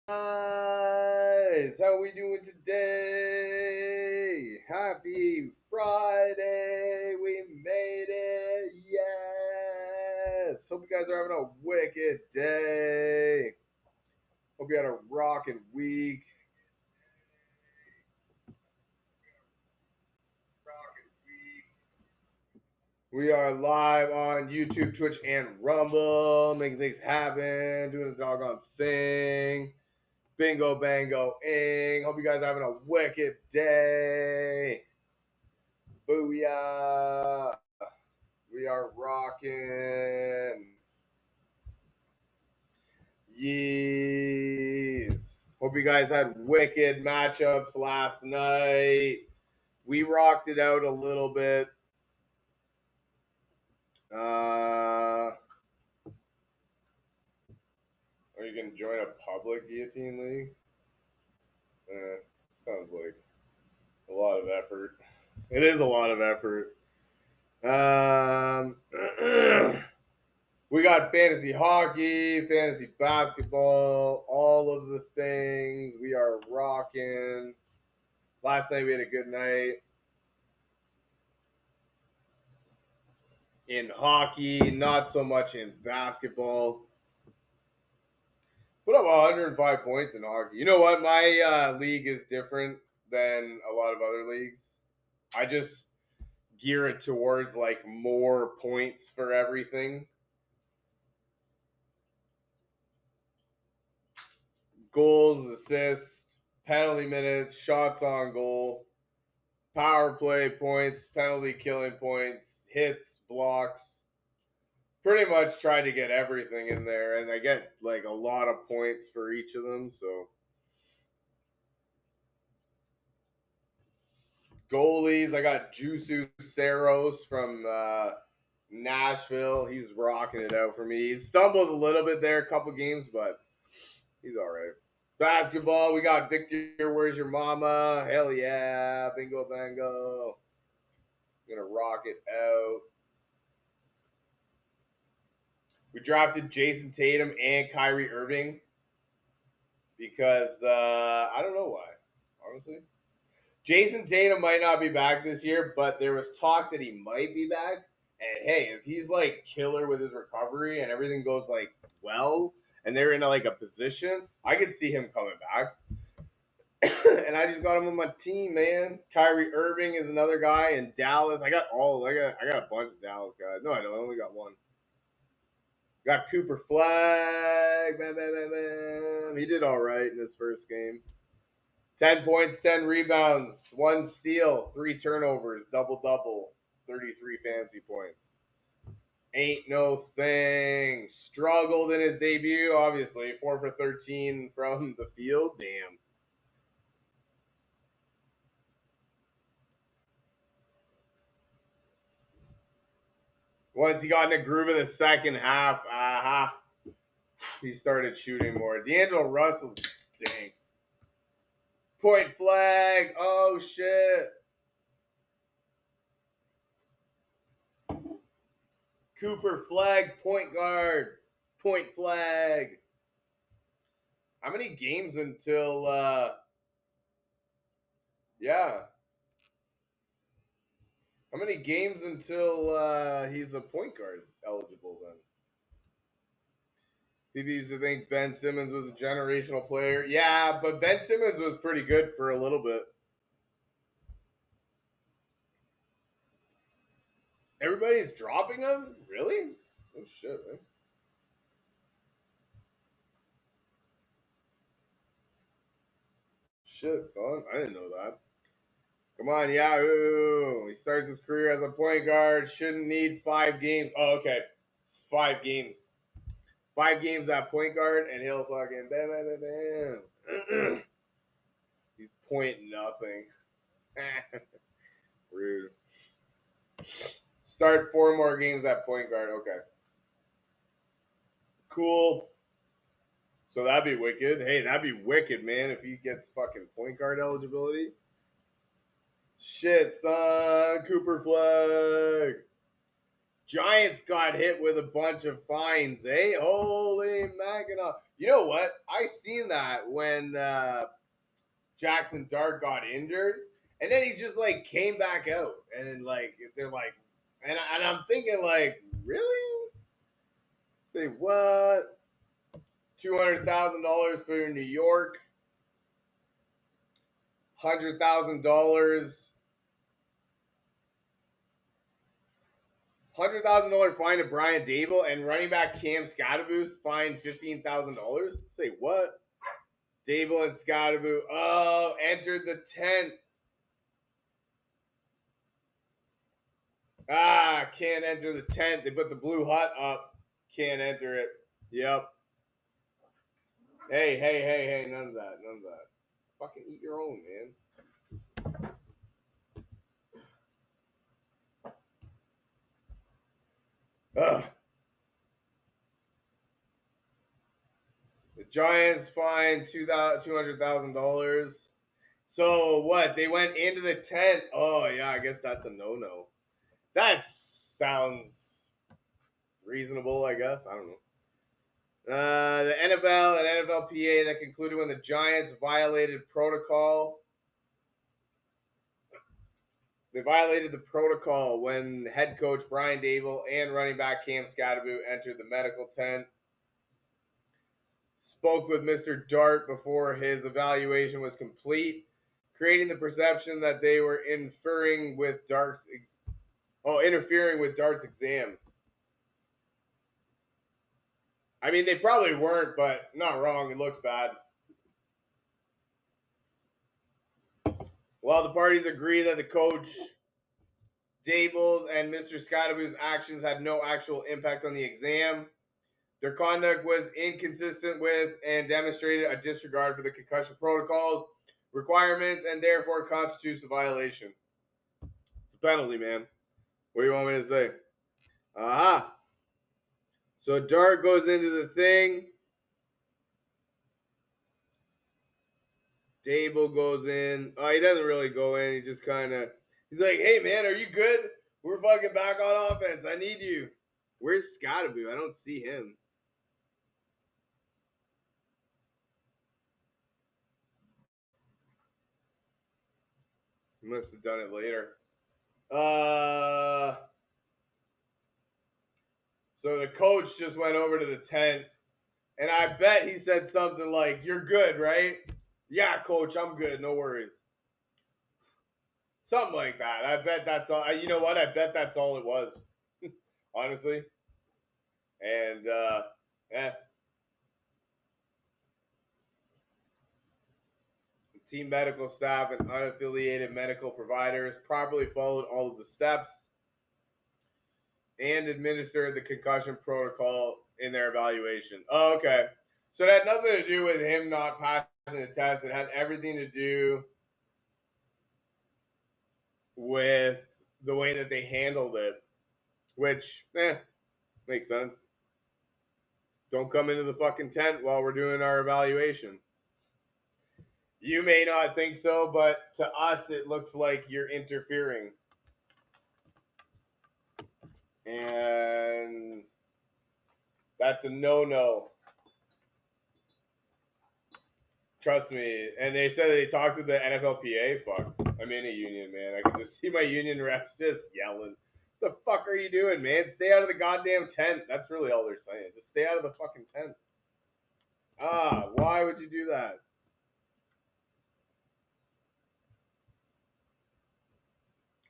How we doing today? Happy Friday. We made it. Yes. Hope you guys are having a wicked day. Hope you had a rocking week. We are live on YouTube, Twitch, and Rumble, making things happen, doing the doggone thing. Bingo, bango, ing. Hope you guys are having a wicked day. Booyah. We are rocking. Yes. Hope you guys had wicked matchups last night. We rocked it out a little bit. Are you going to join a public guillotine league? Sounds like a lot of effort. It is a lot of effort. We got fantasy hockey, fantasy basketball, all of the things. We are rocking. Last night we had a good night in hockey, not so much in basketball. Put up 105 points in hockey. You know what? My league is different than a lot of other leagues. I just gear it towards like more points for everything. Goals, assists, penalty minutes, shots on goal, power play points, penalty killing points, hits, blocks. Pretty much try to get everything in there, and I get like a lot of points for each of them. So goalies, I got Jusu Saros from Nashville. He's rocking it out for me. He stumbled a little bit there, a couple games, but he's all right. Basketball, we got Victor. Where's your mama? Hell yeah, bingo bango. Gonna rock it out. We drafted Jason Tatum and Kyrie Irving because I don't know why, honestly. Jason Tatum might not be back this year, but there was talk that he might be back. And hey, if he's like killer with his recovery and everything goes like well, and they're in like a position, I could see him coming back. And I just got him on my team, man. Kyrie Irving is another guy in Dallas. I got a bunch of Dallas guys. No, I don't. I only got one. Got Cooper Flag. Bam, bam, bam, bam. He did all right in his first game. 10 points, 10 rebounds, 1 steal, 3 turnovers, double, 33 fantasy points. Ain't no thing. Struggled in his debut, obviously. 4 for 13 from the field. Damn. Once he got in a groove in the second half, he started shooting more. D'Angelo Russell stinks. Point flag. Oh, shit. Cooper Flag, point guard. Point flag. How many games until yeah. How many games until he's a point guard eligible then? People used to think Ben Simmons was a generational player. Yeah, but Ben Simmons was pretty good for a little bit. Everybody's dropping him? Really? Oh shit, man. Shit, son. I didn't know that. Come on, Yahoo. He starts his career as a point guard. Shouldn't need 5 games. Oh, okay. It's 5 games. 5 games at point guard, and he'll fucking bam, bam, bam, bam. He's point nothing. Rude. Start 4 more games at point guard. Okay. Cool. So that'd be wicked. Hey, that'd be wicked, man, if he gets fucking point guard eligibility. Shit, son. Cooper Flag. Giants got hit with a bunch of fines, eh? Holy Mackinac. You know what? I seen that when Jackson Dart got injured, and then he just like came back out, and like they're like, and I'm thinking like, really? Say what? $200,000 for New York, $100,000. $100,000 fine to Brian Dable, and running back Cam Scadaboo fined $15,000. Say what? Dable and Scadaboo, entered the tent. Can't enter the tent. They put the blue hut up. Can't enter it. Yep. Hey, none of that. Fucking eat your own, man. Ugh. The Giants fined $200,000. So what? They went into the tent. Oh yeah, I guess that's a no-no. That sounds reasonable, I guess. I don't know. The NFL and NFLPA that concluded when the Giants violated protocol. They violated the protocol when head coach Brian Dable and running back Cam Scadaboo entered the medical tent. Spoke with Mr. Dart before his evaluation was complete, creating the perception that they were interfering with Dart's exam. I mean, they probably weren't, but not wrong. It looks bad. While the parties agree that the coach, Dable, and Mr. Scadaboo's actions had no actual impact on the exam, their conduct was inconsistent with and demonstrated a disregard for the concussion protocols requirements and therefore constitutes a violation. It's a penalty, man. What do you want me to say? Aha. So Dart goes into the thing. Dable goes in. Oh, he doesn't really go in. He just kind of, he's like, hey, man, are you good? We're fucking back on offense. I need you. Where's Scottaboo? I don't see him. He must have done it later. So the coach just went over to the tent, and I bet he said something like, you're good, right? Yeah, coach, I'm good. No worries. Something like that. I bet that's all. You know what? I bet that's all it was, honestly. And, yeah. Team medical staff and unaffiliated medical providers properly followed all of the steps and administered the concussion protocol in their evaluation. Oh, okay. So that had nothing to do with him not passing the test. It had everything to do with the way that they handled it, which, makes sense. Don't come into the fucking tent while we're doing our evaluation. You may not think so, but to us, it looks like you're interfering. And that's a no-no. Trust me. And they said they talked to the NFLPA. Fuck. I'm in a union, man. I can just see my union reps just yelling. The fuck are you doing, man? Stay out of the goddamn tent. That's really all they're saying. Just stay out of the fucking tent. Why would you do that?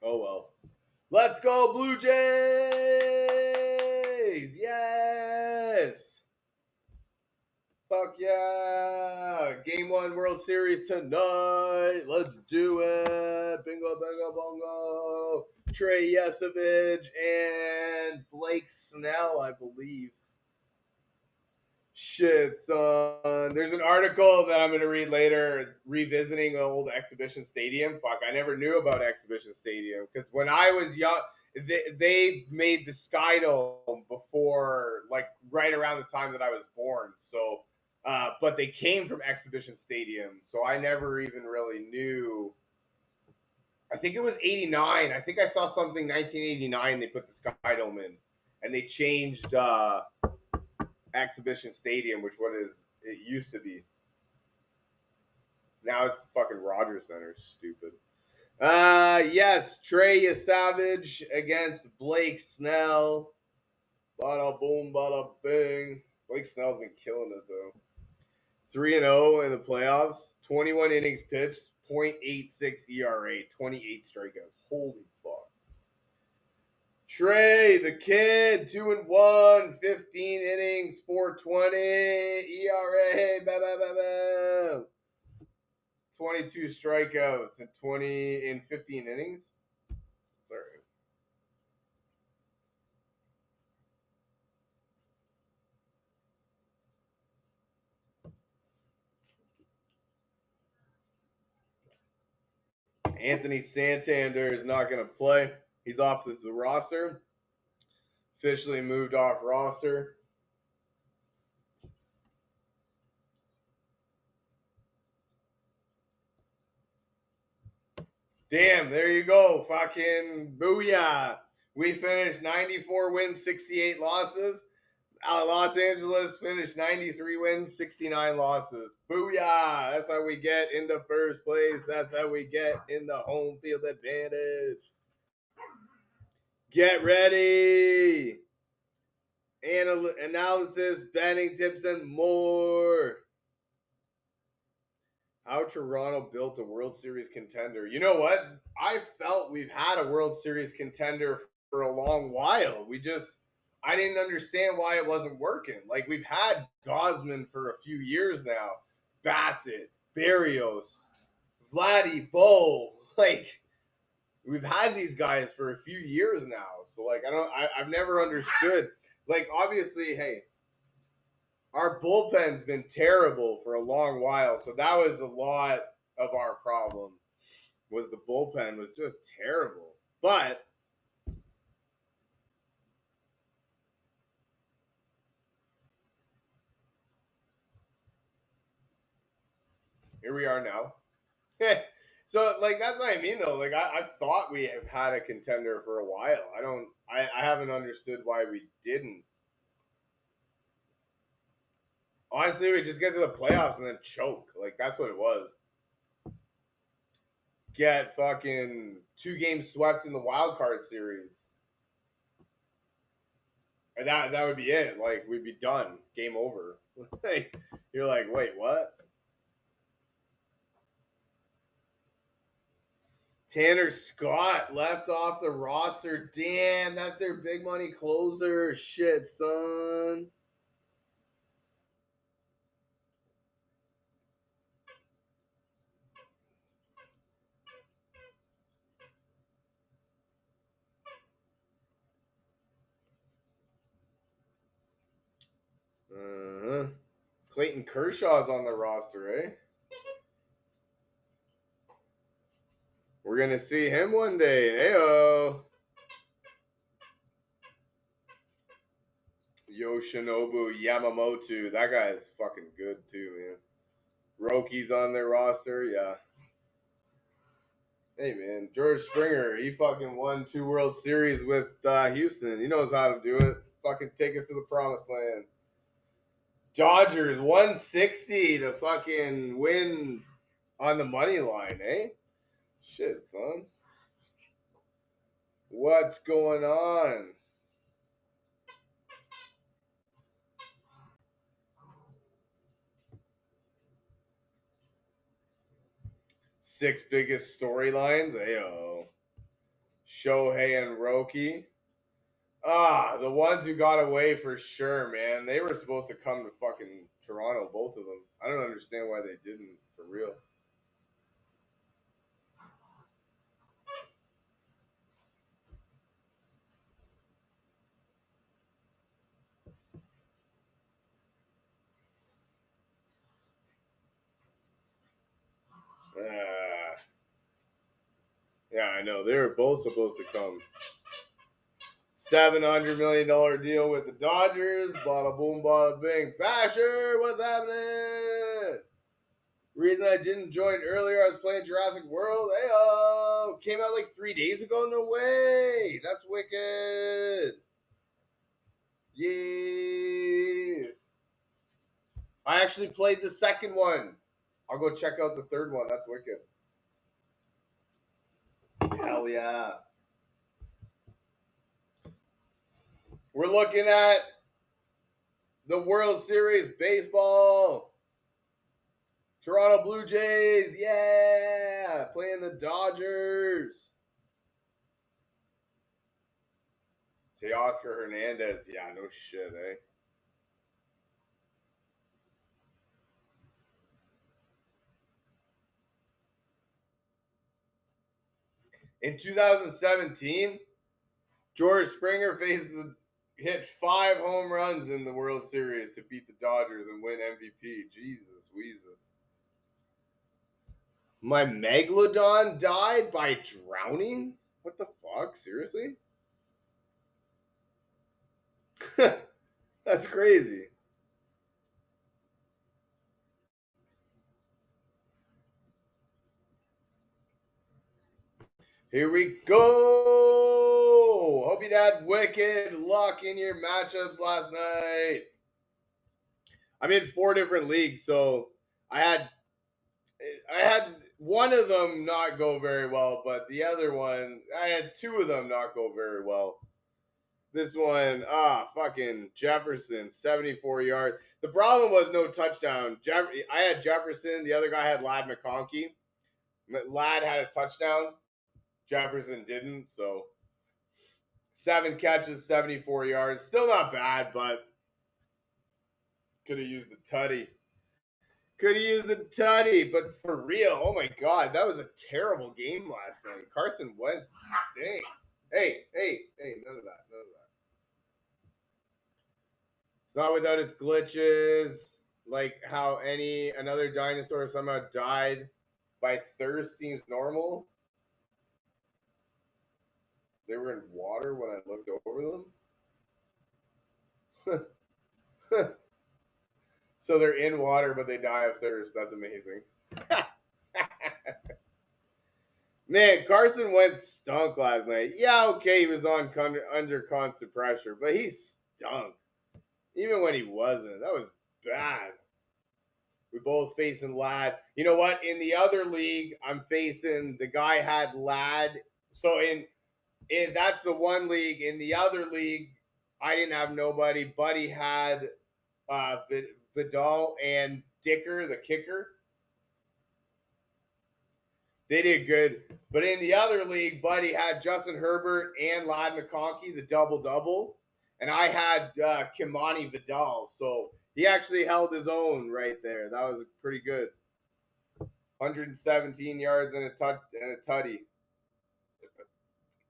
Oh, well. Let's go, Blue Jays! Yes! Fuck yeah! Game 1 World Series tonight. Let's do it. Bingo, bingo, bongo. Trey Yesovich and Blake Snell, I believe. Shit, son. There's an article that I'm going to read later revisiting old Exhibition Stadium. Fuck, I never knew about Exhibition Stadium because when I was young, they made the Sky Dome before, like, right around the time that I was born. So, but they came from Exhibition Stadium. So I never even really knew. I think it was 89. I think I saw something 1989. They put the Sky Dome in and they changed, Exhibition Stadium, which It used to be. Now it's fucking Rogers Center. Stupid. Yes, Trey Savage against Blake Snell. Bada boom, bada bing. Blake Snell's been killing it though. 3-0 in the playoffs. 21 innings pitched. .86 ERA. 28 strikeouts. Holy fuck. Trey, the kid, 2-1, 15 innings, 4.20 ERA. Bah, bah, bah, bah. 22 strikeouts in 15 innings. Sorry. Anthony Santander is not going to play. He's off the roster. Officially moved off roster. Damn, there you go. Fucking booyah. We finished 94 wins, 68 losses. Los Angeles finished 93 wins, 69 losses. Booyah. That's how we get into first place. That's how we get in the home field advantage. Get ready. Analysis, betting tips, and more. How Toronto built a World Series contender. You know what? I felt we've had a World Series contender for a long while. I didn't understand why it wasn't working. Like, we've had Gausman for a few years now. Bassett, Berrios, Vladdy, Bo. Like, we've had these guys for a few years now. So, like, I've never understood. Like, obviously, hey, our bullpen's been terrible for a long while, so that was a lot of our problem. Was the bullpen was just terrible. But here we are now. So, like, that's what I mean, though. Like, I thought we have had a contender for a while. I haven't understood why we didn't. Honestly, we just get to the playoffs and then choke. Like, that's what it was. Get fucking 2 games swept in the wild card series. And that would be it. Like, we'd be done. Game over. You're like, wait, what? Tanner Scott left off the roster. Damn, that's their big money closer. Shit, son. Clayton Kershaw's on the roster, eh? We're gonna see him one day. Heyo. Yoshinobu Yamamoto. That guy is fucking good too, man. Rocky's on their roster, yeah. Hey man, George Springer, he fucking won 2 World Series with Houston. He knows how to do it. Fucking take us to the promised land. Dodgers 160 to fucking win on the money line, eh? Shit, son. What's going on? Six biggest storylines. Ayo. Shohei and Roki. The ones who got away for sure, man. They were supposed to come to fucking Toronto, both of them. I don't understand why they didn't, for real. Yeah, I know. They were both supposed to come. $700 million deal with the Dodgers. Bada boom, bada bing. Basher, what's happening? Reason I didn't join earlier, I was playing Jurassic World. Hey, came out like 3 days ago. No way. That's wicked. Yes. I actually played the second one. I'll go check out the third one. That's wicked. Hell yeah. We're looking at the World Series baseball. Toronto Blue Jays, yeah, playing the Dodgers. Teoscar Hernandez, yeah, no shit, eh? In 2017, George Springer hit 5 home runs in the World Series to beat the Dodgers and win MVP. Jesus, Weezus. My Megalodon died by drowning? What the fuck? Seriously? That's crazy. Here we go. Hope you had wicked luck in your matchups last night. I'm in 4 different leagues, so I had one of them not go very well, but the other one, I had 2 of them not go very well. This one, fucking Jefferson, 74 yards. The problem was no touchdown. I had Jefferson. The other guy had Ladd McConkey. Ladd had a touchdown. Jefferson didn't, so 7 catches, 74 yards. Still not bad, but could have used the tutty. Could have used the tutty, but for real, oh my god, that was a terrible game last night. Carson Wentz stinks. Hey, none of that. It's not without its glitches, like how another dinosaur somehow died by thirst seems normal. They were in water when I looked over them. So they're in water, but they die of thirst. That's amazing. Man, Carson Wentz stunk last night. Yeah, okay, he was under constant pressure, but he stunk. Even when he wasn't. That was bad. We both facing Ladd. You know what? In the other league, I'm facing the guy had Ladd. So in that's the one league. In the other league, I didn't have nobody. Buddy had Vidal and Dicker, the kicker. They did good. But in the other league, Buddy had Justin Herbert and Ladd McConkey, the double-double. And I had Kimani Vidal. So he actually held his own right there. That was pretty good. 117 yards and a tutty.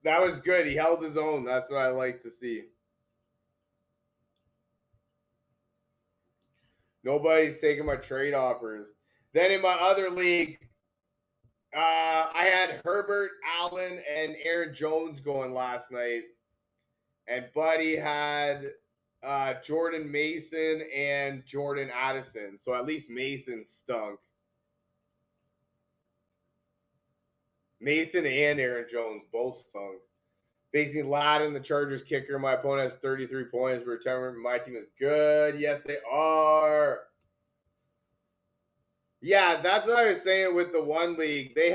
That was good. He held his own. That's what I like to see. Nobody's taking my trade offers. Then in my other league, I had Herbert, Allen, and Aaron Jones going last night. And Buddy had Jordan Mason and Jordan Addison. So at least Mason stunk. Mason and Aaron Jones both stunk. Facing Ladd and the Chargers kicker, my opponent has 33 points. My team is good. Yes, they are. Yeah, that's what I was saying with the one league. He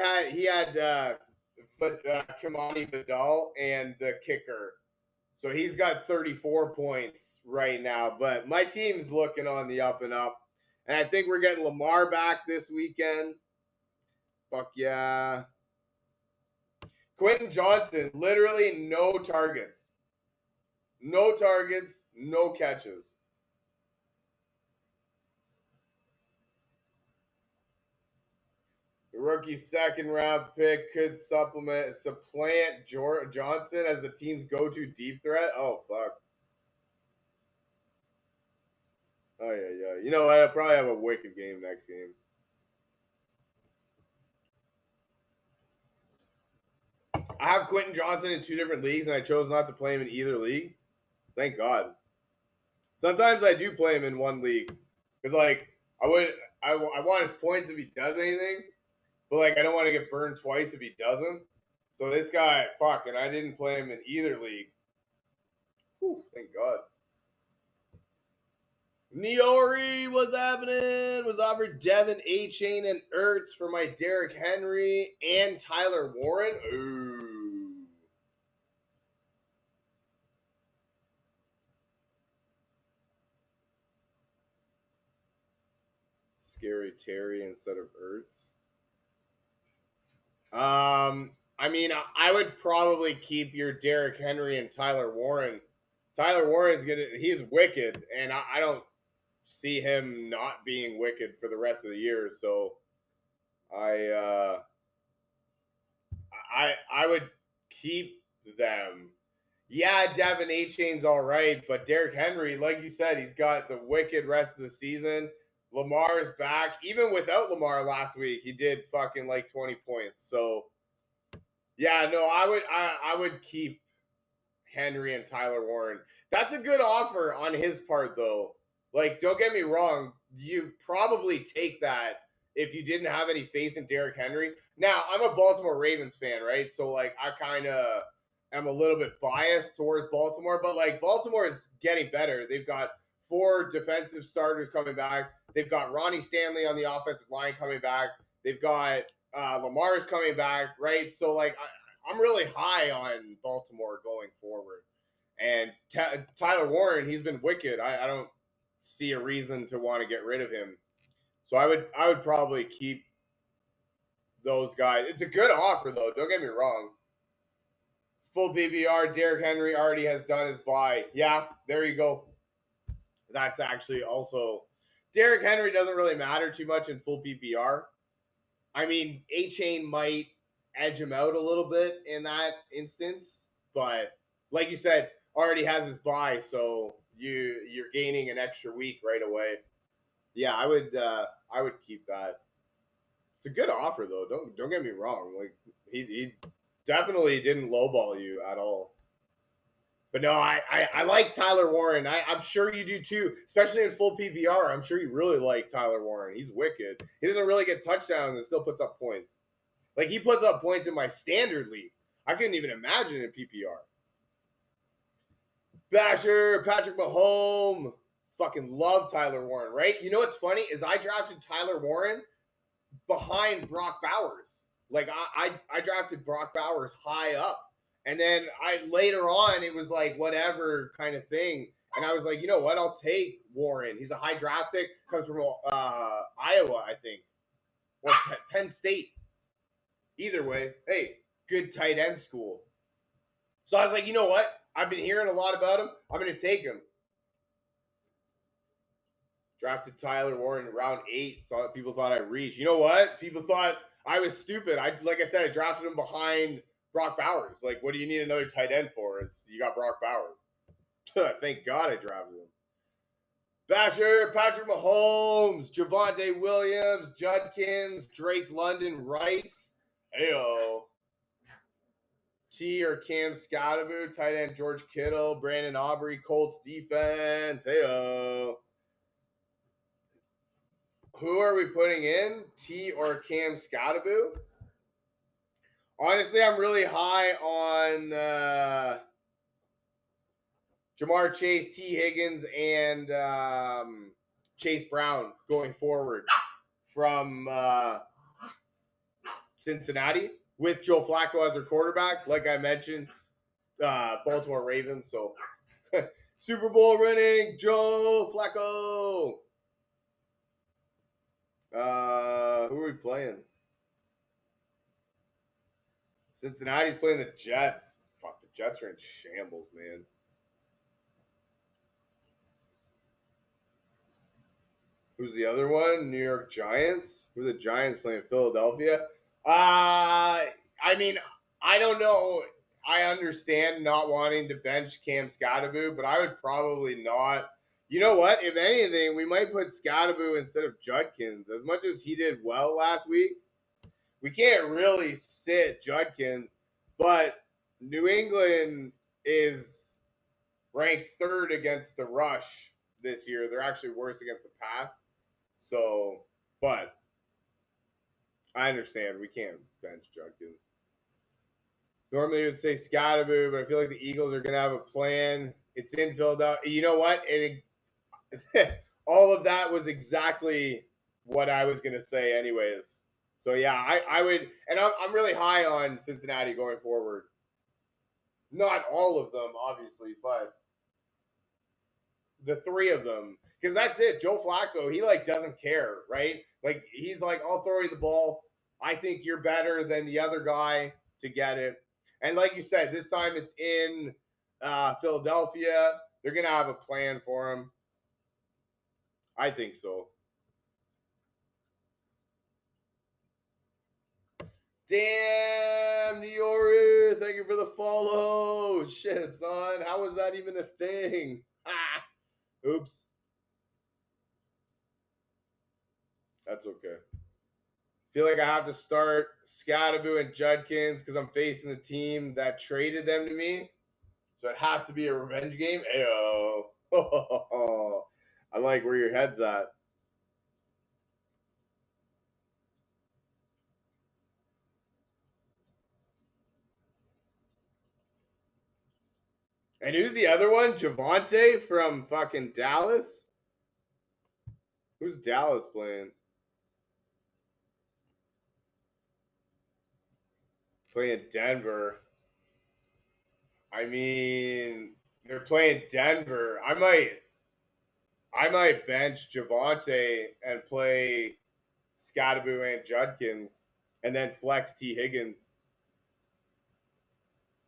had Kimani Vidal and the kicker. So he's got 34 points right now. But my team's looking on the up and up. And I think we're getting Lamar back this weekend. Fuck yeah. Quentin Johnson, literally no targets. No targets, no catches. The rookie second round pick could supplant Johnson as the team's go-to deep threat. Oh, fuck. Oh, yeah. You know what? I'll probably have a wicked game next game. I have Quentin Johnson in 2 different leagues, and I chose not to play him in either league. Thank God. Sometimes I do play him in one league because, like, I want his points if he does anything, but like I don't want to get burned twice if he doesn't. So this guy, fuck, and I didn't play him in either league. Whew, thank God. Niori, what's happening? Was offered Devin A-Chain and Ertz for my Derrick Henry and Tyler Warren. Ooh. Scary Terry instead of Ertz. I mean, I would probably keep your Derrick Henry and Tyler Warren. Tyler Warren's he's wicked, and I don't see him not being wicked for the rest of the year. So I would keep them. Yeah, Devin A-Chain's all right, but Derrick Henry, like you said, he's got the wicked rest of the season. Lamar's back. Even without Lamar last week, he did fucking like 20 points. So yeah, no, I would keep Henry and Tyler Warren. That's a good offer on his part though. Like, don't get me wrong, you probably take that if you didn't have any faith in Derrick Henry. Now, I'm a Baltimore Ravens fan, right? So like I kind of am a little bit biased towards Baltimore, but like Baltimore is getting better. They've got 4 defensive starters coming back. They've got Ronnie Stanley on the offensive line coming back. They've got Lamar's coming back, right? So like I'm really high on Baltimore going forward. And Tyler Warren, he's been wicked. I don't see a reason to want to get rid of him. So I would probably keep those guys. It's a good offer though. Don't get me wrong. It's full PPR. Derrick Henry already has done his buy. Yeah, there you go. That's actually also Derrick Henry doesn't really matter too much in full PPR. I mean, A-Chain might edge him out a little bit in that instance, but like you said, already has his buy, so you're gaining an extra week right away. Yeah, I would keep that. It's a good offer though. Don't get me wrong. Like he definitely didn't lowball you at all. But no, I like Tyler Warren. I'm sure you do too, especially in full PPR. I'm sure you really like Tyler Warren. He's wicked. He doesn't really get touchdowns and still puts up points. Like he puts up points in my standard league. I couldn't even imagine in PPR. Basher, Patrick Mahomes. Fucking love Tyler Warren, right? You know what's funny is I drafted Tyler Warren behind Brock Bowers. Like I drafted Brock Bowers high up. And then I later on it was like whatever kind of thing. And I was like, you know what? I'll take Warren. He's a high draft pick. Comes from Iowa, I think, or Penn State. Either way, hey, good tight end school. So I was like, you know what? I've been hearing a lot about him. I'm going to take him. Drafted Tyler Warren in round 8. People thought I reached. You know what? People thought I was stupid. Like I said, I drafted him behind Brock Bowers. Like, what do you need another tight end for? You got Brock Bowers. Thank God I drafted him. Basher, Patrick Mahomes, Javonte Williams, Judkins, Drake London, Rice. Heyo. T or Cam Scottaboo, tight end George Kittle, Brandon Aubrey, Colts defense. Heyo. Who are we putting in? T or Cam Scottaboo? Honestly, I'm really high on Jamar Chase, T. Higgins, and Chase Brown going forward from Cincinnati with Joe Flacco as their quarterback. Like I mentioned, Baltimore Ravens. So Super Bowl winning Joe Flacco. Who are we playing? Cincinnati's playing the Jets. Fuck, the Jets are in shambles, man. Who's the other one? New York Giants. Who are the Giants playing? Philadelphia. I mean, I don't know. I understand not wanting to bench Cam Scottaboo, but I would probably not. You know what? If anything, we might put Scottaboo instead of Judkins. As much as he did well last week, we can't really sit Judkins. But New England is ranked 3rd against the rush this year. They're actually worse against the pass. So, but I understand we can't bench Judkins. Normally, you would say Scottaboo, but I feel like the Eagles are going to have a plan. It's in Philadelphia. You know what? all of that was exactly what I was gonna say, anyways. So yeah, I would, and I'm really high on Cincinnati going forward. Not all of them, obviously, but the three of them, because that's it. Joe Flacco, he like doesn't care, right? Like he's like, I'll throw you the ball. I think you're better than the other guy to get it. And like you said, this time it's in Philadelphia. They're gonna have a plan for him. I think so. Damn, Niori, thank you for the follow. Shit, son, how was that even a thing? Ah, oops. That's okay. Feel like I have to start Scatterboo and Judkins because I'm facing the team that traded them to me. So it has to be a revenge game. Ayo. I like where your head's at. And who's the other one? Javonte from fucking Dallas? Who's Dallas playing? Playing Denver. I mean, they're playing Denver. I might bench Javonte and play Scatterboo and Judkins and then flex T. Higgins.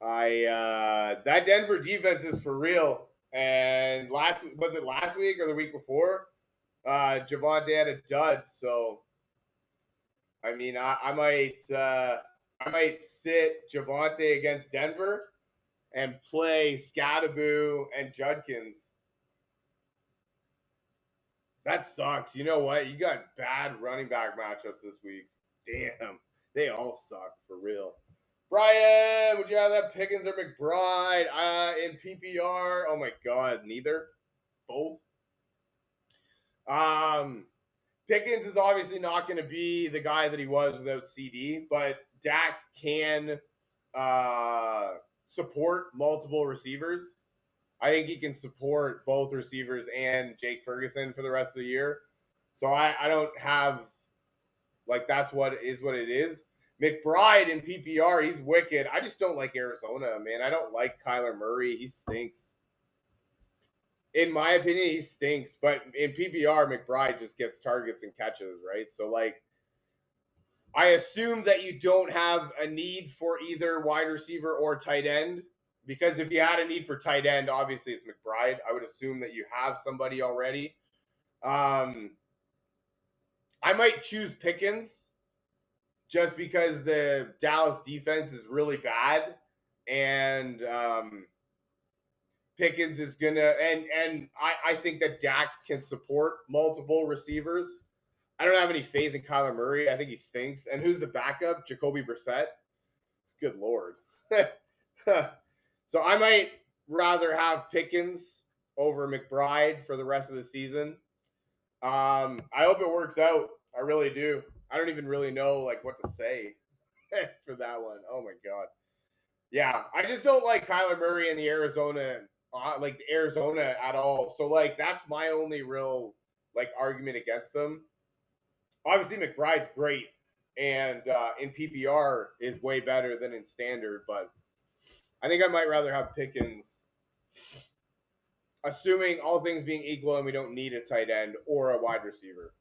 That Denver defense is for real. And last week or the week before? Javonte had a dud, so I mean I might sit Javonte against Denver and play Scatterboo and Judkins. That sucks. You know what? You got bad running back matchups this week. Damn. They all suck for real. Brian, would you have that Pickens or McBride in PPR? Oh my God, neither. Both. Pickens is obviously not going to be the guy that he was without CD, but Dak can support multiple receivers. I think he can support both receivers and Jake Ferguson for the rest of the year. So I don't have like that's what it is. McBride in PPR, he's wicked. I just don't like Arizona, man. I don't like Kyler Murray. He stinks. In my opinion, he stinks. But in PPR, McBride just gets targets and catches, right? So like I assume that you don't have a need for either wide receiver or tight end. Because if you had a need for tight end, obviously it's McBride. I would assume that you have somebody already. I might choose Pickens just because the Dallas defense is really bad, and Pickens is gonna and I think that Dak can support multiple receivers. I don't have any faith in Kyler Murray. I think he stinks. And who's the backup? Jacoby Brissett. Good Lord. So I might rather have Pickens over McBride for the rest of the season. I hope it works out. I really do. I don't even really know like what to say for that one. Oh my God. Yeah, I just don't like Kyler Murray and the Arizona at all. So like that's my only real like argument against them. Obviously McBride's great and in PPR is way better than in standard, but I think I might rather have Pickens, assuming all things being equal and we don't need a tight end or a wide receiver.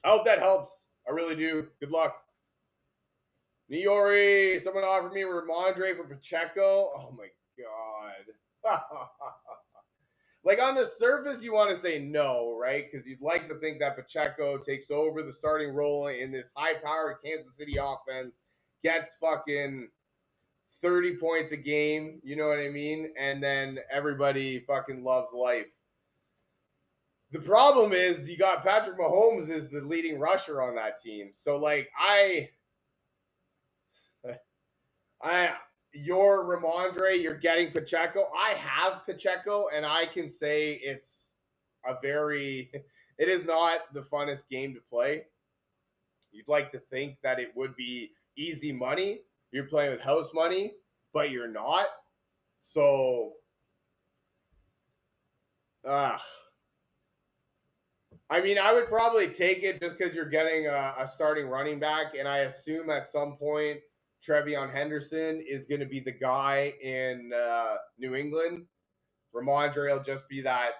I hope that helps. I really do. Good luck. Niori, someone offered me Ramondre for Pacheco. Oh my God. Like on the surface, you want to say no, right? Because you'd like to think that Pacheco takes over the starting role in this high-powered Kansas City offense, gets fucking 30 points a game, you know what I mean? And then everybody fucking loves life. The problem is you got Patrick Mahomes is the leading rusher on that team. So like you're Ramondre, you're getting Pacheco. I have Pacheco, and I can say it is not the funnest game to play. You'd like to think that it would be easy money. You're playing with house money, but you're not. So, I mean, I would probably take it just because you're getting a starting running back, and I assume at some point Trevion Henderson is going to be the guy in New England. Ramondre will just be that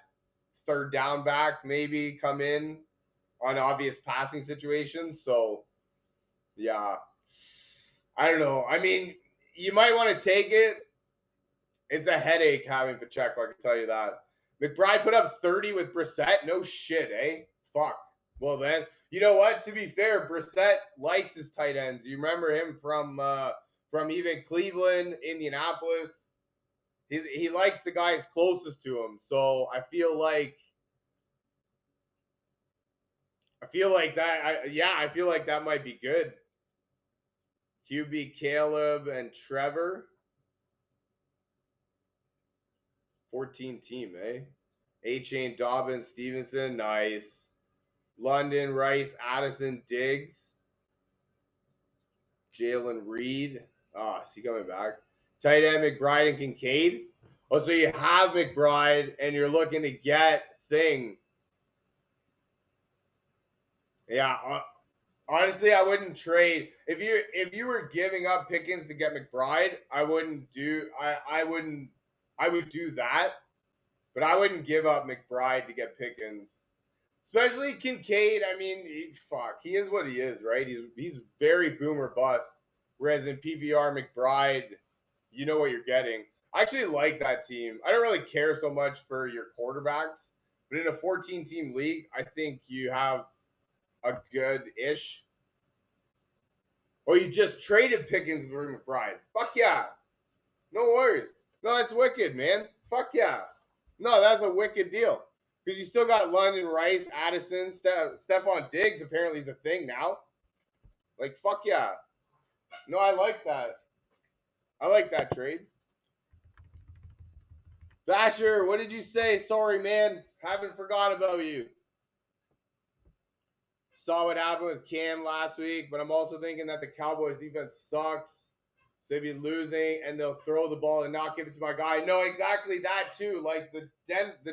third down back, maybe come in on obvious passing situations. So, yeah, I don't know. I mean, you might want to take it. It's a headache having Pacheco, I can tell you that. McBride put up 30 with Brissett. No shit, eh? Fuck. Well, then, you know what? To be fair, Brissett likes his tight ends. You remember him from even Cleveland, Indianapolis. He likes the guys closest to him. So I feel like that. I feel like that might be good. QB Caleb and Trevor. 14 team, eh? A-Chain, Dobbins, Stevenson, nice. London, Rice, Addison, Diggs. Jalen Reed. Is he coming back? Tight end, McBride and Kincaid. Oh, so you have McBride and you're looking to get Thing. Yeah, honestly, I wouldn't trade. If you were giving up Pickens to get McBride, I wouldn't do I would do that. But I wouldn't give up McBride to get Pickens. Especially Kincaid. I mean, he is what he is, right? He's very boomer bust. Whereas in PPR, McBride, you know what you're getting. I actually like that team. I don't really care so much for your quarterbacks, but in a 14-team league, I think you have a good-ish. Or you just traded Pickens for McBride. Fuck yeah. No worries. No, that's wicked, man. Fuck yeah. No, that's a wicked deal. Because you still got London, Rice, Addison, Stephon Diggs apparently is a thing now. Like, fuck yeah. No, I like that. I like that trade. Basher, what did you say? Sorry, man. Haven't forgot about you. Saw what happened with Cam last week, but I'm also thinking that the Cowboys defense sucks. They'd be losing, and they'll throw the ball and not give it to my guy. No, exactly that too. Like the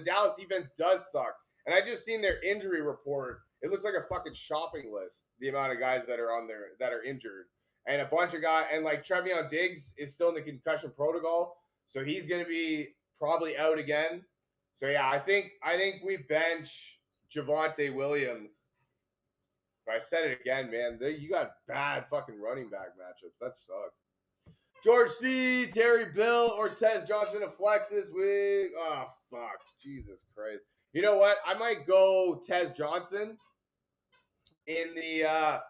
Dallas defense does suck, and I just seen their injury report. It looks like a fucking shopping list. The amount of guys that are on there that are injured, and a bunch of guys, and like Trevion Diggs is still in the concussion protocol, so he's gonna be probably out again. So yeah, I think we bench Javonte Williams. But I said it again, man. You got bad fucking running back matchups. That sucks. George C, Terry Bill, or Tez Johnson to flex this week. Oh, fuck. Jesus Christ. You know what? I might go Tez Johnson in the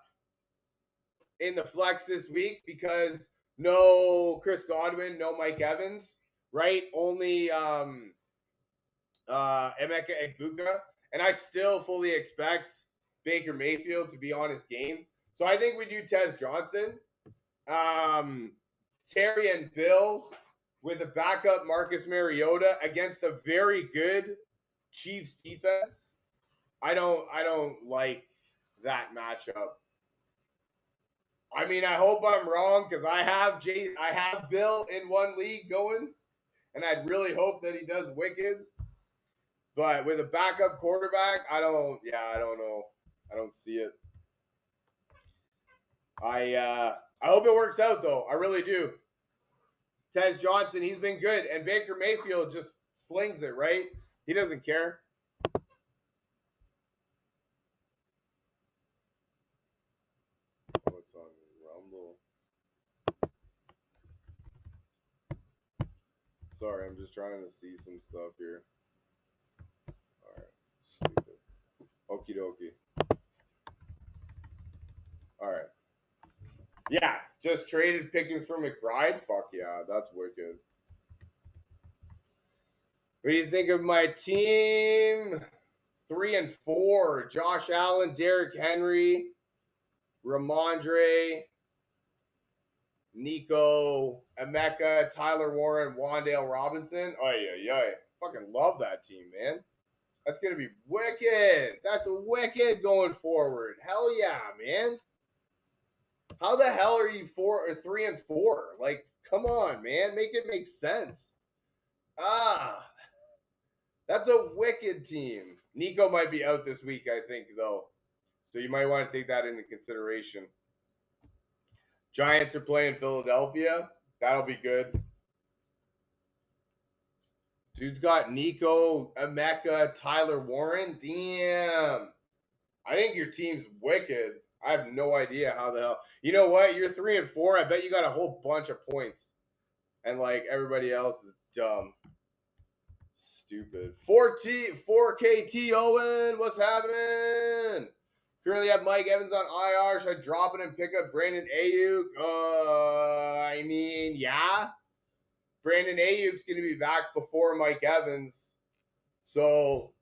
flex this week because no Chris Godwin, no Mike Evans, right? Only Emeka Egbuka. And I still fully expect Baker Mayfield to be on his game. So I think we do Tez Johnson. Terry and Bill with a backup Marcus Mariota against a very good Chiefs defense. I don't like that matchup. I mean, I hope I'm wrong because I have Bill in one league going, and I'd really hope that he does wicked. But with a backup quarterback, I don't know. I don't see it. I hope it works out though. I really do. Tez Johnson, he's been good, and Baker Mayfield just slings it, right? He doesn't care. What's on Rumble? Sorry, I'm just trying to see some stuff here. All right, stupid. Okie dokie. All right. Yeah, just traded Pickens for McBride. Fuck yeah, that's wicked. What do you think of my team? 3 and 4. Josh Allen, Derrick Henry, Ramondre, Nico, Emeka, Tyler Warren, Wan'Dale Robinson. Oh yeah. Fucking love that team, man. That's gonna be wicked. That's wicked going forward. Hell yeah, man. How the hell are you 3 and 4? Like, come on, man. Make it make sense. That's a wicked team. Nico might be out this week, I think, though. So you might want to take that into consideration. Giants are playing Philadelphia. That'll be good. Dude's got Nico, Emeka, Tyler Warren. Damn. I think your team's wicked. I have no idea how the hell. You know what? You're 3-4. I bet you got a whole bunch of points. And like everybody else is dumb. Stupid. 4KT Owen. What's happening? Currently have Mike Evans on IR. Should I drop it and pick up Brandon Ayuk? I mean, yeah. Brandon Ayuk's going to be back before Mike Evans. So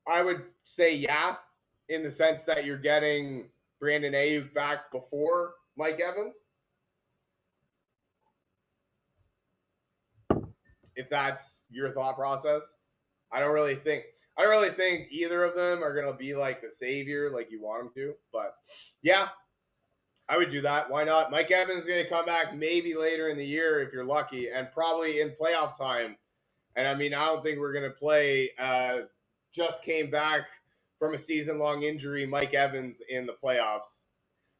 I would say yeah, in the sense that you're getting Brandon Ayuk back before Mike Evans. If that's your thought process. I don't really think either of them are going to be like the savior like you want them to. But yeah, I would do that. Why not? Mike Evans is going to come back maybe later in the year if you're lucky, and probably in playoff time. And I mean, I don't think we're going to play just came back from a season-long injury, Mike Evans, in the playoffs.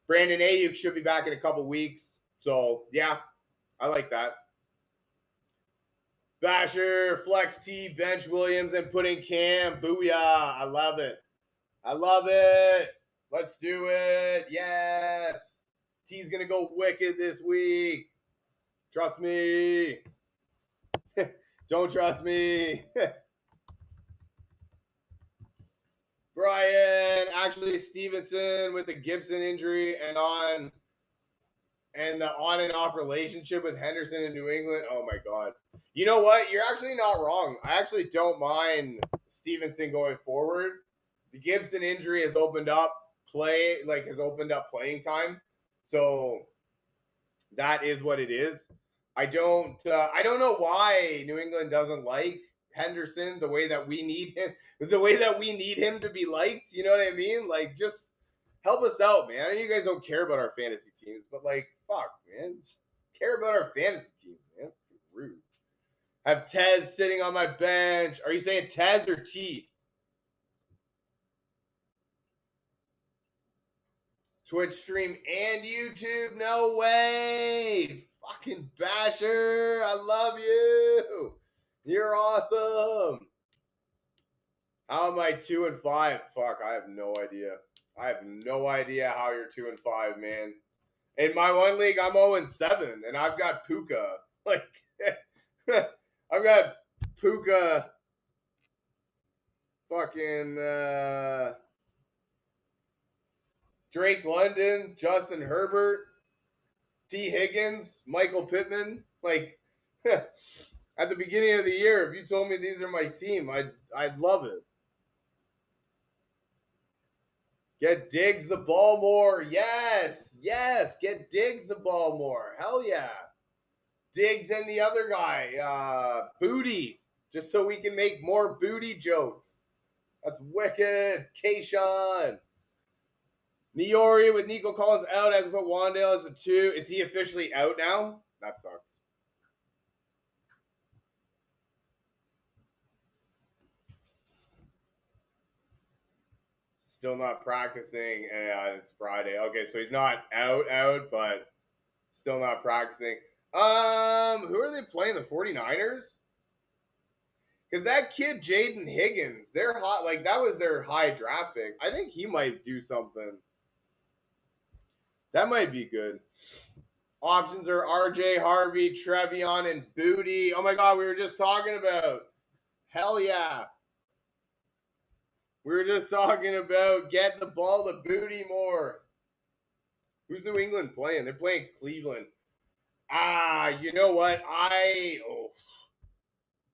Brandon Ayuk should be back in a couple weeks. So, yeah, I like that. Basher, Flex T, Bench Williams, and putting Cam. Booyah. I love it. I love it. Let's do it. Yes. T's going to go wicked this week. Trust me. Don't trust me. Brian, actually Stevenson with the Gibson injury and the on and off relationship with Henderson in New England. Oh my God. You know what? You're actually not wrong. I actually don't mind Stevenson going forward. The Gibson injury has opened up playing time. So that is what it is. I don't know why New England doesn't like Henderson the way that we need him to be liked. You know what I mean? Like, just help us out, man. I know you guys don't care about our fantasy teams, but like, fuck, man. Just care about our fantasy teams, man. Rude. Have Tez sitting on my bench. Are you saying Tez or T? Twitch stream and YouTube? No way. Fucking Basher. I love you. You're awesome. How am I 2-5? Fuck, I have no idea. I have no idea how you're 2-5, man. In my one league, I'm 0-7, and I've got Puka. Like, I've got Puka. Fucking Drake London, Justin Herbert, T. Higgins, Michael Pittman. Like, at the beginning of the year, if you told me these are my team, I'd love it. Get Diggs the ball more. Yes. Get Diggs the ball more. Hell yeah. Diggs and the other guy, Booty, just so we can make more Booty jokes. That's wicked. Kayshawn. Niori with Nico Collins out, has put Wandale as the 2. Is he officially out now? That sucks. Still not practicing, and it's Friday. Okay, so he's not out, but still not practicing. Who are they playing? The 49ers? Because that kid, Jaden Higgins, they're hot. Like, that was their high draft pick. I think he might do something. That might be good. Options are RJ, Harvey, Trevion, and Booty. Oh my God, we were just talking about. Hell yeah. We were just talking about get the ball to Booty more. Who's New England playing? They're playing Cleveland. You know what?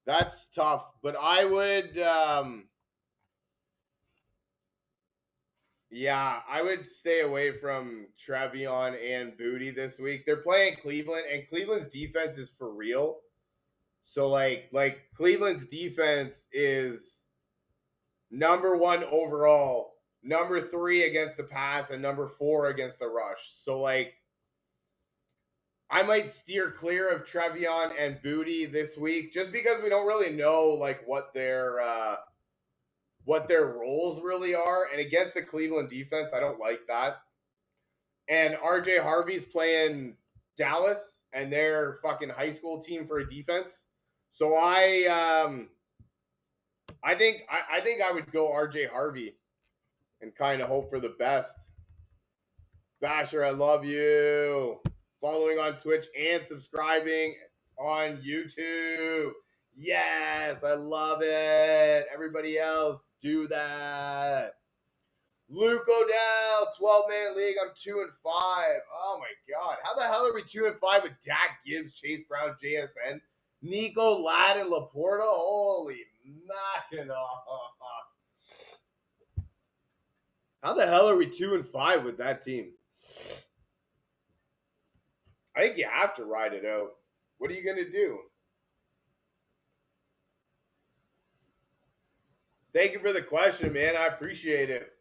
That's tough. But I would I would stay away from Trevion and Booty this week. They're playing Cleveland, and Cleveland's defense is for real. So like Cleveland's defense is number 1 overall, number 3 against the pass, and number 4 against the rush. So like, I might steer clear of Trevion and Booty this week just because we don't really know like what their what their roles really are. And against the Cleveland defense, I don't like that. And RJ Harvey's playing Dallas and their fucking high school team for a defense. So I think I would go RJ Harvey and kind of hope for the best. Basher, I love you. Following on Twitch and subscribing on YouTube. Yes, I love it. Everybody else, do that. Luke Odell, 12-man league. I'm 2-5. Oh my god. How the hell are we 2-5 with Dak Gibbs, Chase Brown, JSN, Nico, Ladd, and Laporta? Holy Mackinac. How the hell are we 2-5 with that team? I think you have to ride it out. What are you going to do? Thank you for the question, man. I appreciate it.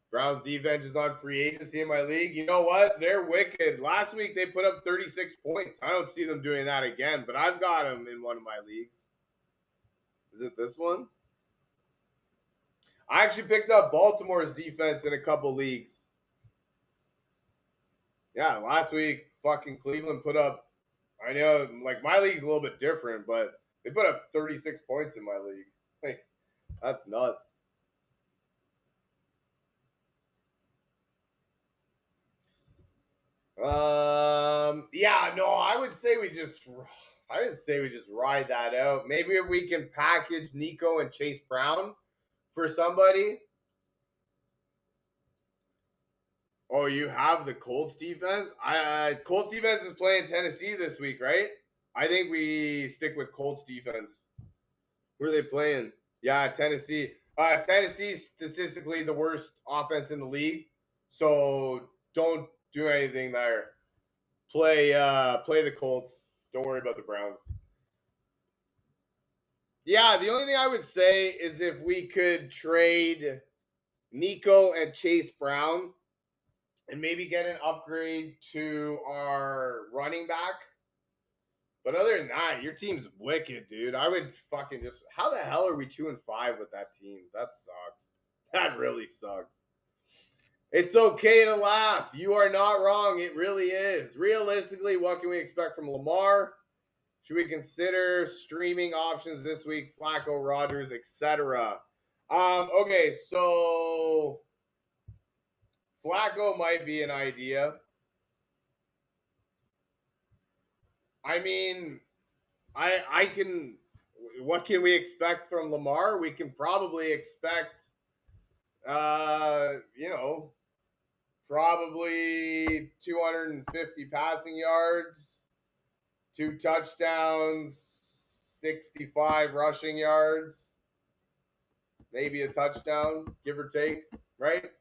Browns defense is on free agency in my league. You know what? They're wicked. Last week they put up 36 points. I don't see them doing that again, but I've got them in one of my leagues. Is it this one? I actually picked up Baltimore's defense in a couple leagues. Yeah, last week fucking Cleveland put up, I know, like my league's a little bit different, but they put up 36 points in my league. Like, that's nuts. Yeah, no, I would say we just ride that out. Maybe if we can package Nico and Chase Brown for somebody. Oh, you have the Colts defense? Colts defense is playing Tennessee this week, right? I think we stick with Colts defense. Who are they playing? Yeah, Tennessee. Tennessee's statistically the worst offense in the league, so don't do anything there. Play the Colts. Don't worry about the Browns. Yeah, the only thing I would say is if we could trade Nico and Chase Brown and maybe get an upgrade to our running back. But other than that, your team's wicked, dude. I would fucking just. How the hell are we 2-5 with that team? That sucks. That really sucks. It's okay to laugh. You are not wrong. It really is. Realistically, what can we expect from Lamar? Should we consider streaming options this week? Flacco, Rodgers, etc. Okay, so Flacco might be an idea. I mean, I can. What can we expect from Lamar? We can probably expect, probably 250 passing yards, 2 touchdowns, 65 rushing yards, maybe a touchdown, give or take, right?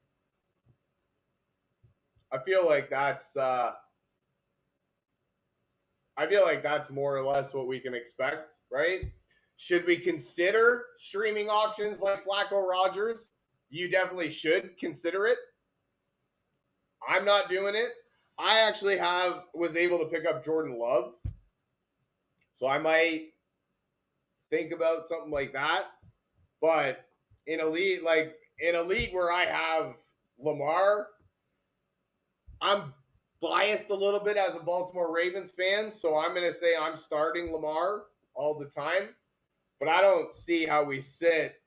I feel like that's more or less what we can expect, right? Should we consider streaming options like Flacco Rodgers? You definitely should consider it. I'm not doing it. I actually was able to pick up Jordan Love. So I might think about something like that. But in a league where I have Lamar, I'm biased a little bit as a Baltimore Ravens fan, so I'm going to say I'm starting Lamar all the time. But I don't see how we sit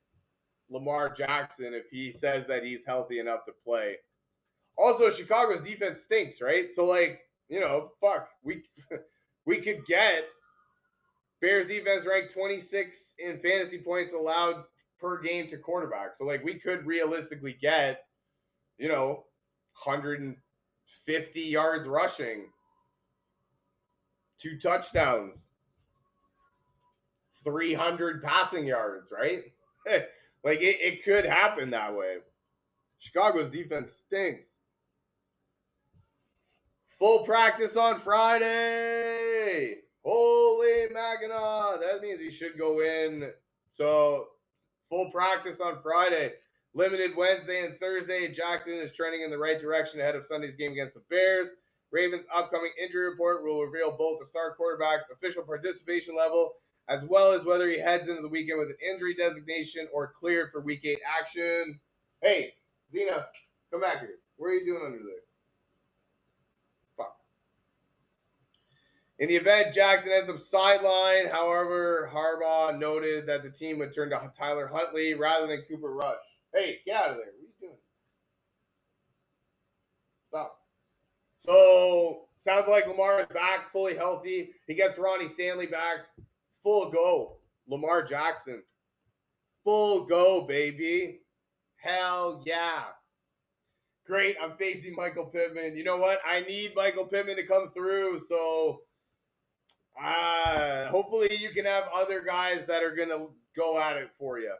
Lamar Jackson if he says that he's healthy enough to play. Also, Chicago's defense stinks, right? So, we could get Bears defense ranked 26 in fantasy points allowed per game to quarterback. So, we could realistically get, 150 yards rushing, 2 touchdowns, 300 passing yards, right? It could happen that way. Chicago's defense stinks. Full practice on Friday. Holy Mackinac. That means he should go in. So, full practice on Friday. Limited Wednesday and Thursday. Jackson is trending in the right direction ahead of Sunday's game against the Bears. Ravens' upcoming injury report will reveal both the star quarterback's official participation level as well as whether he heads into the weekend with an injury designation or cleared for Week 8 action. Hey, Zena, come back here. What are you doing under there? Fuck. In the event, Jackson ends up sidelined. However, Harbaugh noted that the team would turn to Tyler Huntley rather than Cooper Rush. Hey, get out of there. What are you doing? Stop. So, sounds like Lamar is back, fully healthy. He gets Ronnie Stanley back. Full go. Lamar Jackson. Full go, baby. Hell yeah. Great. I'm facing Michael Pittman. You know what? I need Michael Pittman to come through. So hopefully you can have other guys that are going to go at it for you.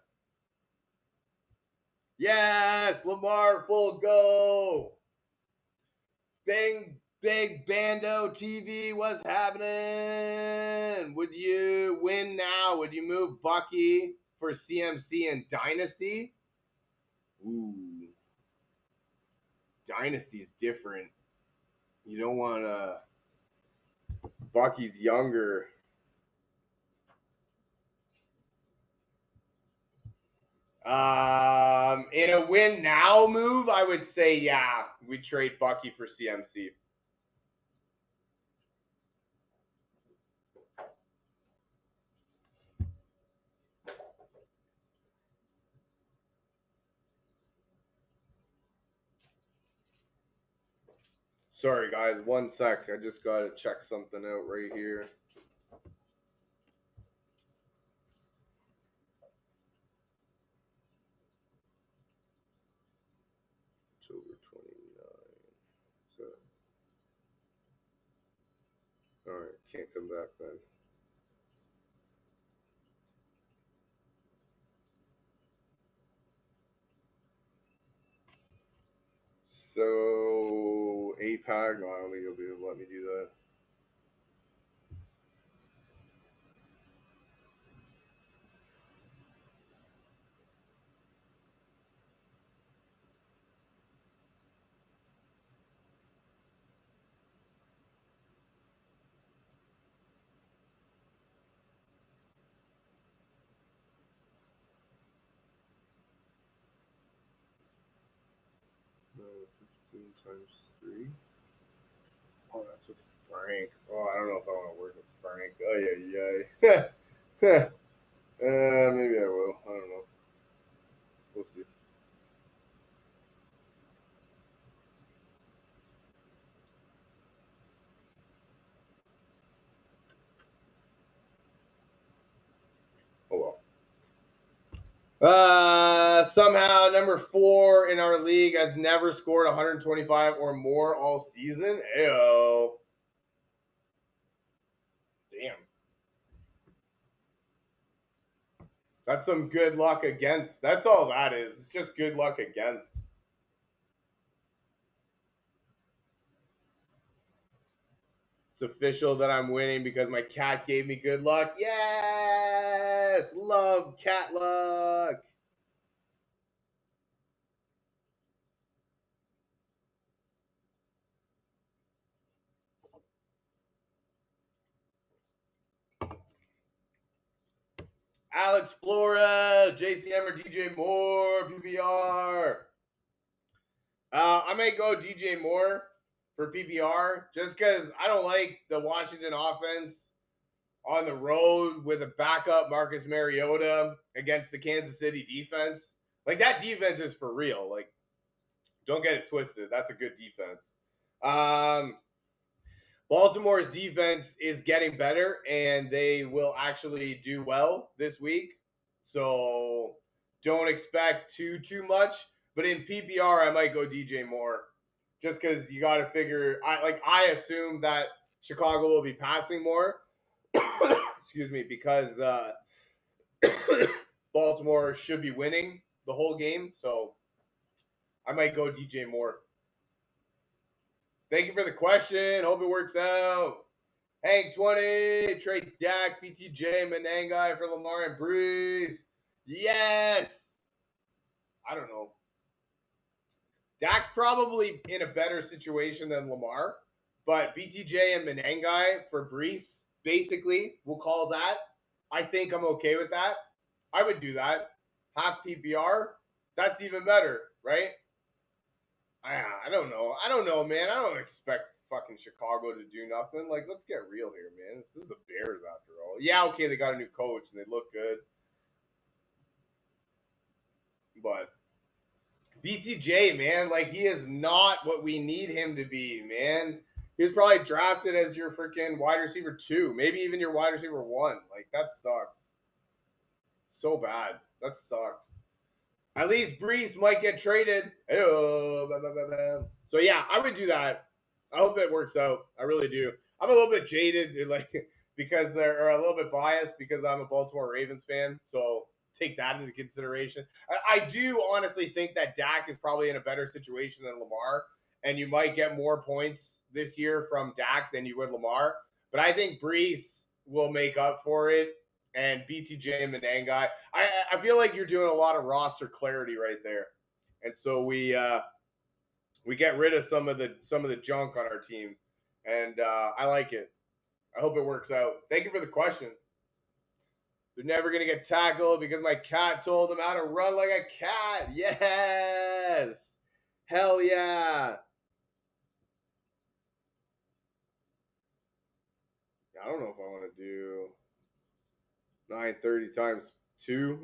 Yes, Lamar, full go. Big Bando TV, what's happening? Would you win now? Would you move Bucky for CMC and Dynasty? Ooh. Dynasty's different. You don't want to. Bucky's younger. In a win now move, I would say, yeah, we trade Bucky for CMC. Sorry, guys. 1 sec. I just got to check something out right here. October 29. So, all right. Can't come back then. So, APAC, no, I don't think you'll be able to let me do that. No, 15 times 3. Oh, that's with Frank. Oh, I don't know if I want to work with Frank. Oh, yeah. Maybe I will. I don't know. We'll see. Oh, well. Somehow, number 4 in our league has never scored 125 or more all season. Ayo. Damn. That's some good luck against. That's all that is. It's just good luck against. It's official that I'm winning because my cat gave me good luck. Yes! Love cat luck. Alex Flores, JCM or DJ Moore, PPR. I may go DJ Moore for PPR just because I don't like the Washington offense on the road with a backup Marcus Mariota against the Kansas City defense. Like, that defense is for real. Like, don't get it twisted. That's a good defense. Baltimore's defense is getting better, and they will actually do well this week. So don't expect too much. But in PPR, I might go DJ Moore just because you got to figure. I assume that Chicago will be passing more. Excuse me, because Baltimore should be winning the whole game. So I might go DJ Moore. Thank you for the question. Hope it works out. Hank 20, trade Dak, BTJ, Menengai for Lamar and Breeze. Yes. I don't know. Dak's probably in a better situation than Lamar, but BTJ and Menengai for Breeze, basically, we'll call that. I think I'm okay with that. I would do that. Half PPR, that's even better, right? I don't know. I don't know, man. I don't expect fucking Chicago to do nothing. Like, let's get real here, man. This is the Bears after all. Yeah, okay, they got a new coach and they look good. But BTJ, man, like he is not what we need him to be, man. He was probably drafted as your freaking wide receiver 2, maybe even your wide receiver 1. Like that sucks. So bad. That sucks. At least Brees might get traded. So yeah, I would do that. I hope it works out. I really do. I'm a little bit jaded, like because they're a little bit biased because I'm a Baltimore Ravens fan. So take that into consideration. I do honestly think that Dak is probably in a better situation than Lamar, and you might get more points this year from Dak than you would Lamar. But I think Brees will make up for it, and BTJ and Manangai. I feel like you're doing a lot of roster clarity right there, and so we get rid of some of the junk on our team, and I like it. I hope it works out. Thank you for the question. They're never gonna get tackled because my cat told them how to run like a cat. Yes, hell yeah. I don't know if I want to do 930 times 2.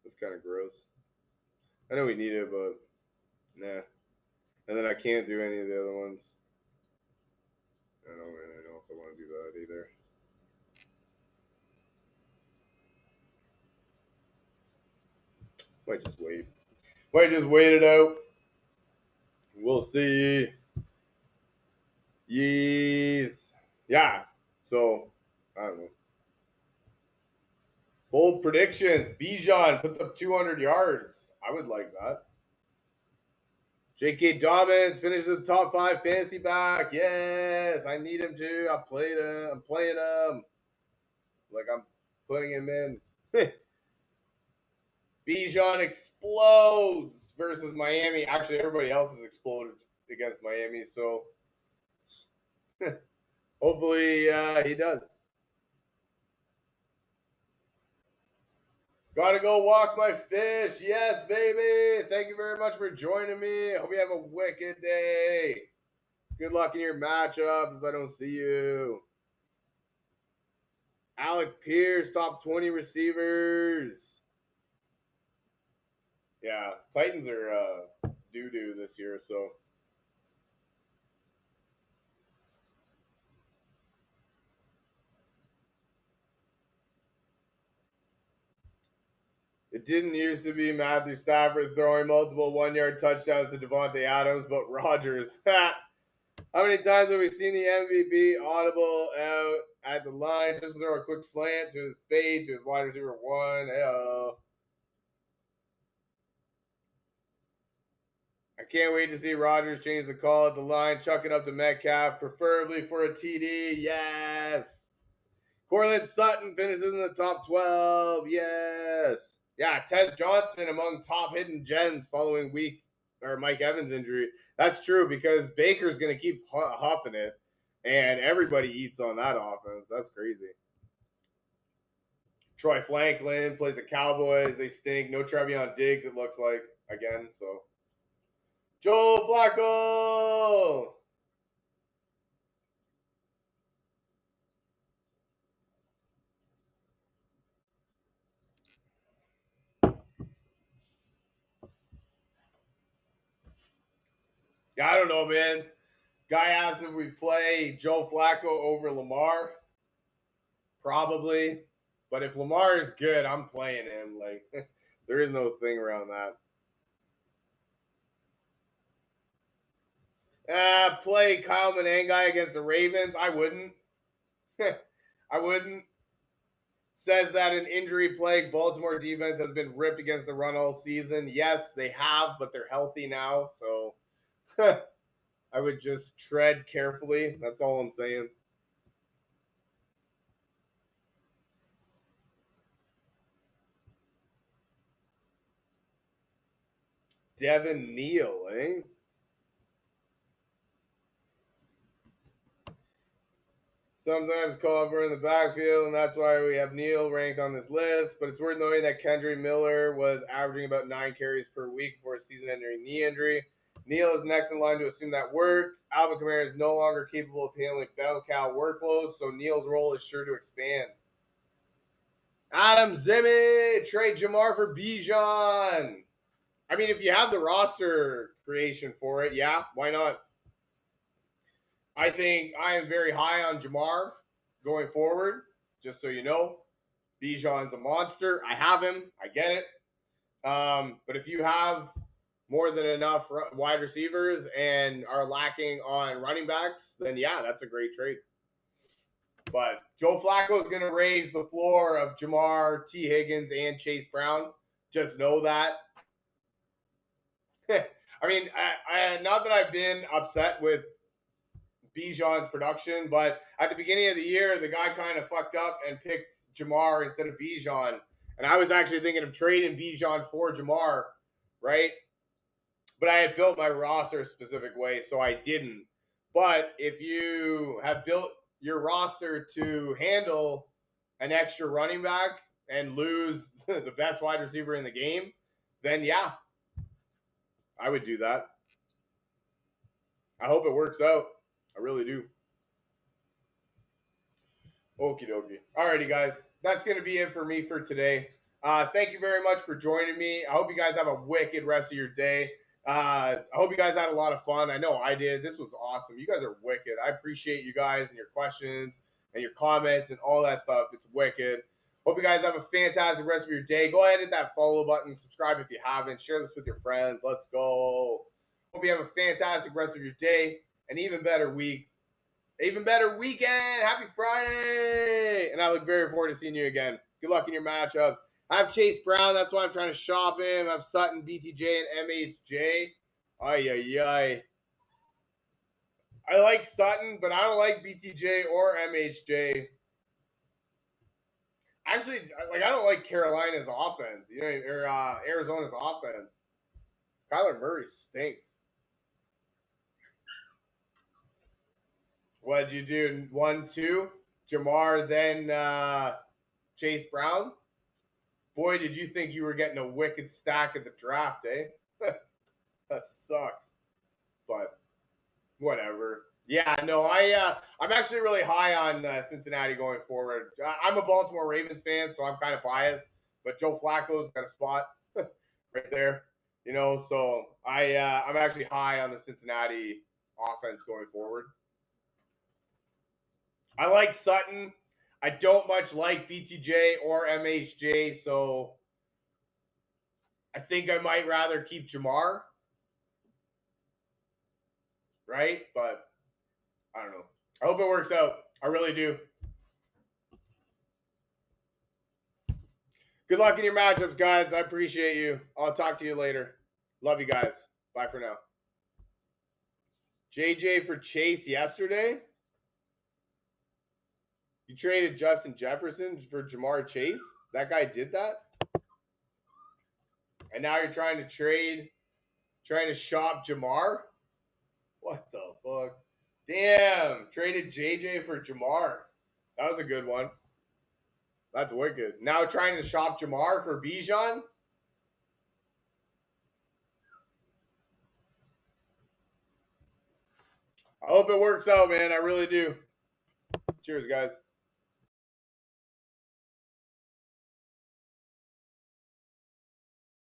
That's kind of gross. I know we need it, but nah. And then I can't do any of the other ones. I don't really know if I want to do that either. Might just wait. Might just wait it out. We'll see. Yes. Yeah. So, I don't know. Bold predictions. Bijan puts up 200 yards. I would like that. J.K. Dobbins finishes the top 5 fantasy back. Yes, I need him to. I played him. I'm playing him. Like I'm putting him in. Bijan explodes versus Miami. Actually, everybody else has exploded against Miami. So hopefully he does. Gotta go walk my fish. Yes, baby. Thank you very much for joining me. Hope you have a wicked day. Good luck in your matchup if I don't see you. Alec Pierce, top 20 receivers. Yeah, Titans are doo-doo this year, so. It didn't used to be Matthew Stafford throwing multiple 1-yard touchdowns to Devontae Adams, but Rodgers. How many times have we seen the MVP audible out at the line? Just throw a quick slant to his fade to his wide receiver 1. Hey-oh. I can't wait to see Rodgers change the call at the line, chuck it up to Metcalf, preferably for a TD. Yes. Cortland Sutton finishes in the top 12. Yes. Yeah, Tez Johnson among top hidden gems following Mike Evans injury. That's true because Baker's going to keep huffing it, and everybody eats on that offense. That's crazy. Troy Franklin plays the Cowboys. They stink. No Trevion Diggs, it looks like, again. So, Joe Flacco. Yeah, I don't know, man. Guy asked if we play Joe Flacco over Lamar. Probably. But if Lamar is good, I'm playing him. Like, there is no thing around that. Play Kyle Manangai against the Ravens. I wouldn't. I wouldn't. Says that an injury-plagued Baltimore defense has been ripped against the run all season. Yes, they have, but they're healthy now. So I would just tread carefully. That's all I'm saying. Devin Neal, eh? Sometimes call for in the backfield, and that's why we have Neal ranked on this list. But it's worth noting that Kendre Miller was averaging about 9 carries per week before a season-ending knee injury. Neal is next in line to assume that work. Alvin Kamara is no longer capable of handling bell cow workloads, so Neal's role is sure to expand. Adam Zimmy, trade Jamar for Bijan. I mean, if you have the roster creation for it, yeah, why not? I think I am very high on Jamar going forward, just so you know. Bijan's a monster. I have him. I get it. But if you have more than enough wide receivers and are lacking on running backs, then yeah, that's a great trade. But Joe Flacco is going to raise the floor of Jamar, T. Higgins, and Chase Brown. Just know that. I mean, not that I've been upset with Bijan's production, but at the beginning of the year, the guy kind of fucked up and picked Jamar instead of Bijan. And I was actually thinking of trading Bijan for Jamar, right? But I had built my roster a specific way, so I didn't. But if you have built your roster to handle an extra running back and lose the best wide receiver in the game, then yeah, I would do that. I hope it works out. I really do. Okie dokie. Alrighty, guys. That's going to be it for me for today. Thank you very much for joining me. I hope you guys have a wicked rest of your day. I hope you guys had a lot of fun. I know I did. This was awesome. You guys are wicked. I appreciate you guys and your questions and your comments and all that stuff. It's wicked. Hope you guys have a fantastic rest of your day. Go ahead and hit that follow button. Subscribe if you haven't. Share this with your friends. Let's go. Hope you have a fantastic rest of your day. An even better week. Even better weekend. Happy Friday. And I look very forward to seeing you again. Good luck in your matchups. I have Chase Brown. That's why I'm trying to shop him. I have Sutton, BTJ, and MHJ. Ay. I like Sutton, but I don't like BTJ or MHJ. Actually, I don't like Carolina's offense. Or Arizona's offense. Kyler Murray stinks. What did you do? 1-2? Jamar, then Chase Brown? Boy, did you think you were getting a wicked stack at the draft, eh? That sucks. But whatever. Yeah, no, I'm actually really high on Cincinnati going forward. I'm a Baltimore Ravens fan, so I'm kind of biased. But Joe Flacco's got a spot right there, So I'm actually high on the Cincinnati offense going forward. I like Sutton. I don't much like BTJ or MHJ, so I think I might rather keep Jamar. Right? But I don't know. I hope it works out. I really do. Good luck in your matchups, guys. I appreciate you. I'll talk to you later. Love you guys. Bye for now. JJ for Chase yesterday? You traded Justin Jefferson for Jamar Chase? That guy did that? And now you're trying to shop Jamar? What the fuck? Damn, traded JJ for Jamar. That was a good one. That's wicked. Now trying to shop Jamar for Bijan? I hope it works out, man. I really do. Cheers, guys.